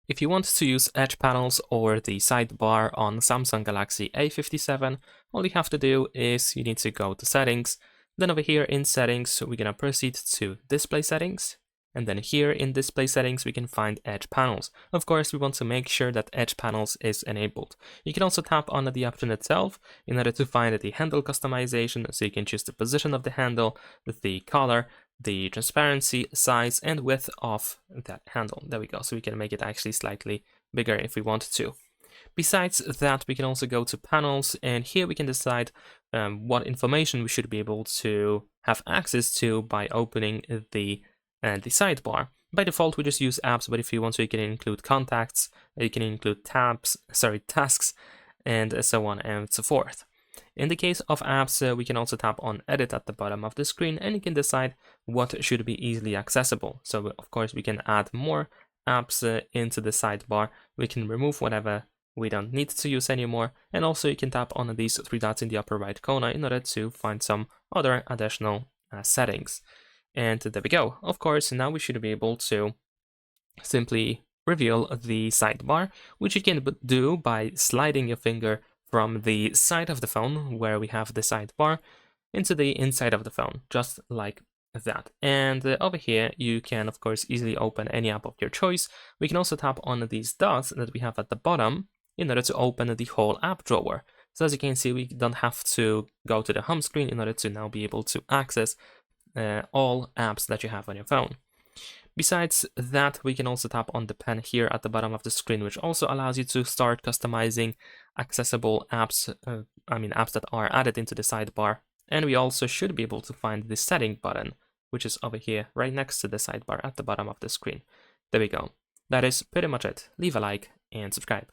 If you want to use Edge Panels or the sidebar on Samsung Galaxy A57, all you have to do is you need to go to Settings. Then over here in Settings, we're going to proceed to Display Settings. And then here in Display Settings, we can find Edge Panels. Of course, we want to make sure that Edge Panels is enabled. You can also tap on the option itself in order to find the handle customization, so you can choose the position of the handle, the color, the transparency, size, and width of that handle. There we go. So we can make it actually slightly bigger if we want to. Besides that, we can also go to panels, and here we can decide what information we should be able to have access to by opening the sidebar. By default, we just use apps, but if you want to, you can include contacts, you can include tasks, and so on and so forth. In the case of apps, we can also tap on Edit at the bottom of the screen, and you can decide what should be easily accessible. So, of course, we can add more apps into the sidebar. We can remove whatever we don't need to use anymore, and also you can tap on these three dots in the upper right corner in order to find some other additional settings. And there we go. Of course, now we should be able to simply reveal the sidebar, which you can do by sliding your finger from the side of the phone, where we have the sidebar, into the inside of the phone, just like that. And over here, you can, of course, easily open any app of your choice. We can also tap on these dots that we have at the bottom in order to open the whole app drawer. So as you can see, we don't have to go to the home screen in order to now be able to access all apps that you have on your phone. Besides that, we can also tap on the pen here at the bottom of the screen, which also allows you to start customizing accessible apps, apps that are added into the sidebar. And we also should be able to find the setting button, which is over here right next to the sidebar at the bottom of the screen. There we go. That is pretty much it. Leave a like and subscribe.